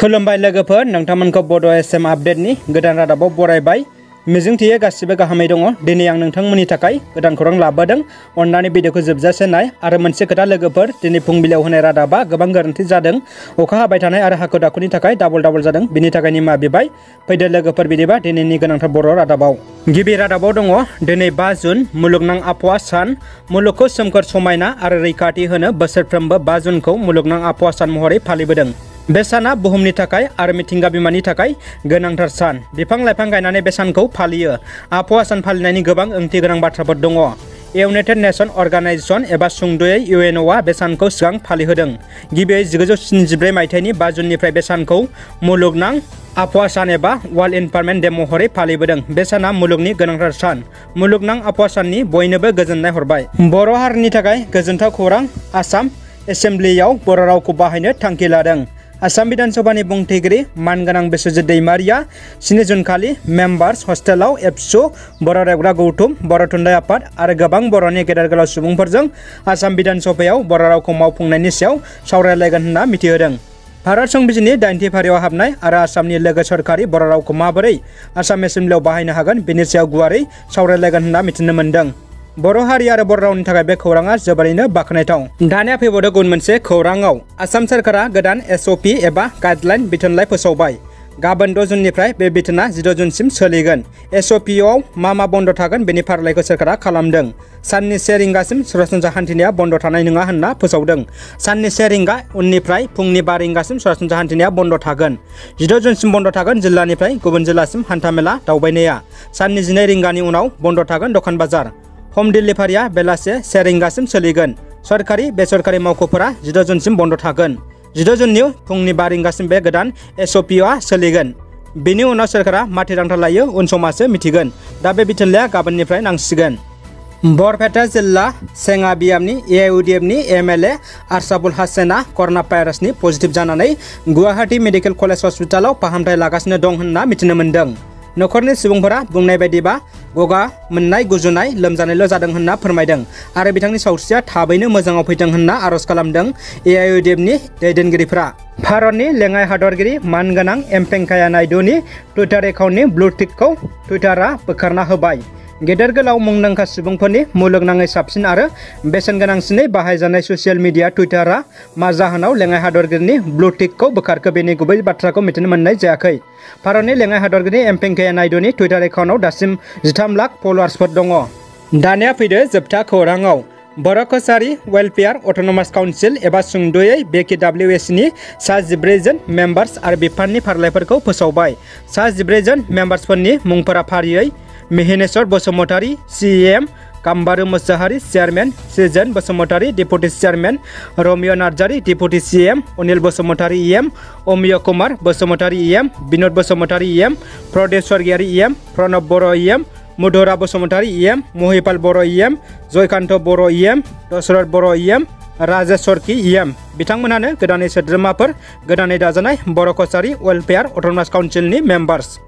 खुलुमबाय लोगोफोर, नोंथांमोनखौ बड' एसएम आपडेटनि गोदान रादाबाव बरायबाय। मिजिंथियो गासिबो गाहामै दङ। दिनै आं नोंथांमोननि थाखाय गोदान खौरां लाबोदों। अन्नानै भिडिअखौ जोबजासे नाय। आरो मोनसे खोथा लोगोफोर, दिनै फुंबिलियाव होनाय रादाबा गोबां गोरोन्थि जादों। अखा हाबाय थानाय आरो हाखु दाखुनि थाखाय डाबल जादों। बिनि थाखाय निमाहा बिबाय। फैदो लोगोफोर, बिदिबा दिनैनि गोनांथार बर' रादाबाव। गिबि रादाबाव दङ, दिनै 5 जुन मुलुगनां आबहावा सान। मुलुगखौ सोमखोर, समायना आरो रैखाथि होनो बोसोरफ्रोमबो 5 जुनखौ मुलुगनां आबहावा सान महरै फालिबोदों। बे साना बुहुमनि थाखाय आरो मिथिंगा बिमानि थाखाय गोनांथार सान। बिफां-लाइफां गायनानै बे सानखौ फालियो। आबहावा सान फालिनायनि गोबां ओंथि गोनां बाथ्राफोर दङ। इउनाइटेड नेशन अर्गानाइजेशन एबा सुंद'यै इउएनअ'आ बे सानखौ सिगां फालिहोदों। गिबियै 1974 मायथाइनि 5 जुननिफ्राय बे सानखौ मुलुगनां आबहावा सान एबा वर्ल्ड इनभारमेन्ट डे महरै फालिबोदों। बे साना मुलुगनि गोनांथार सान। मुलुगनां आबहावा साननि बयनोबो गोजोननाय हरबाय। बर' हारिनि थाखाय गोजोनथाव खौरां, आसाम एसेम्ब्लियाव बर' रावखौ बाहायनो थांखि लादों। आसाम बिधान सभानि बुंथिगिरि मानगोनां बिस्वजित दैमारिया 7 जुन खालि मेम्बार्स हस्टेलाव एबसु, बर' रायग्रा गौथुम, बर' थुनलाइ आफाद आरो गोबां बर'नि गेदेर गोलाव सुबुंफोरजों आसाम बिधान सभायाव बर' रावखौ मावफुंनायनि सायाव सावरायलायगोन होनना मिथिहोदों। भारत संबिजिरनि 8थि फारियाव हाबनाय आरो आसामनि लोगो सरकारि बर' रावखौ माबोरै आसाम एसेम्ब्लियाव बाहायनो हागोन बेनि सायाव गुवारै सावरायलायगोन होनना मिथिनो मोन्दों। बर' हारि आरो बर' रावनि थाखाय बे खौराङा जोबोरैनो बाख्नायथाव। दानिया फैबावदों गुबुन मोनसे खौराङाव। आसाम सोरखारा गोदान एसअपि एबा गाइडलाइन बिथोनलाइ फोसावबाय। गाबोन 6 जुननिफ्राय बे बिथोना 16 जुनसिम सोलिगोन। एसअपिआव मा बन्द थागोन बेनि फारिलाइखौ सोरखारा खालामदों। साननि 1 रिंगासिम सरासनस्रा हान्थिनाया बन्द थानाय नङा होनना फोसावदों। साननि 1 रिंगा उननिफ्राय फुंनि 5 रिंगासिम सरासनस्रा हान्थिनाया बन्द थागोन। 16 जुनसिम बन्द थागोन जिल्लानिफ्राय गुबुन जिल्लासिम हान्थामेला दावबायनाया। साननि 12 रिंगानि उनाव बन्द थागोन दखान बाजार। हम डिलिभारिया बेलासे 1 रिंगासिम सोलिगोन। सरकारि बेसरकारि मावख'फोरा 16 जुनसिम बन्द थागोन। 16 जुननि फुंनि 5 रिंगासिम बे गोदान एसअपिआ सोलिगोन। बेनि उनाव सोरखारा मा थिरांथा लायो उन समासो मिथिगोन। दा बे बिथोनलाइया गाबोननिफ्राय नांसिगोन। बरपेटा जिल्ला सेङाबियामनि एआइउडिएफनि एमएलए आरसाबुल हासेना कर'ना भाइरासनि पजिटिभ जानानै गुवाहाटी मेडिकेल कलेज हस्पिटालाव फाहामथाय लागासिनो दं होनना मिथिनो मोन्दों। न'खरनि सुबुंफोरा बुंनाय बायदिबा गगा मोननाय, गुजुनाय, लोमजानायल' जादों होनना फोरमायदों आरो बिथांनि सावस्रिया थाबैनो मोजाङाव फैथों होनना आर'ज खालामदों एआइउडिएफनि दैदेनगिरिफोरा। भारतनि लेङाइ हादरगिरि मानगोनां एम वेंकैया नायडुनि टुइटार एकाउन्टनि ब्लु टिकखौ टुइटारआ बोखारना होबाय। गेदेर गोलाव मुंदांखा सुबुंफोरनि मुलुगनाङै साबसिन आरो बेसेन गोनांसिनै बाहायजानाय ससियेल मिडिया टुइटारआ मा जाहोनाव लेङाइ हादरगिरिनि ब्लु टिकखौ बोखारखो बेनि गुबै बाथ्राखौ मिथिनो मोननाय जायाखै। भारतनि लेङाइ हादरगिरि एम वेंकैया नायडुनि टुइटार एकाउन्टआव दासिम 13 लाख फलोवार्सफोर दङ। दानिया फैदो जोबथा खौराङाव। बर' कसारी वेलफेयार अट'नमास काउन्सिल एबा सुंद'यै BKWSनि सा 14 जन मेम्बार्स आरो बिफाननि फारिलाइफोरखौ फोसावबाय। सा 14 जन मेम्बार्सफोरनि मुंफोरा फारियै Mihineswar Basumatary CEM, Gambaru Mosahari chairman, Srijan Basumatary deputy chairman, Ramiya Narzary deputy CM, Anil Basumatary EM, Amiya Kumar Basumatary EM, Binod Basumatary EM, Pradesh Swargiary EM, Pranab Boro' EM, Madhura Basumatary EM, Mahipal Boro' EM, Jayakanta Boro' EM, Dasharath Boro' EM, Rajesh Sarki EM। बिथांमोनानो गोदानै सोद्रोमाफोर, गोदानै दाजानाय बर' कसारी वेलफेयार अट'नमास काउन्सिलनि मेम्बार्स।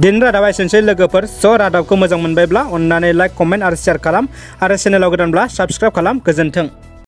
दिन रादाबा एसेनोसै लोगोफोर। रादाबखौ मोजां मोनबायब्ला अन्नानै लाइक, कमेन्ट आरो शेयार खालाम आरो चेनेलाव गोदानब्ला साबस्क्राइब खालाम। गोजोन्थों।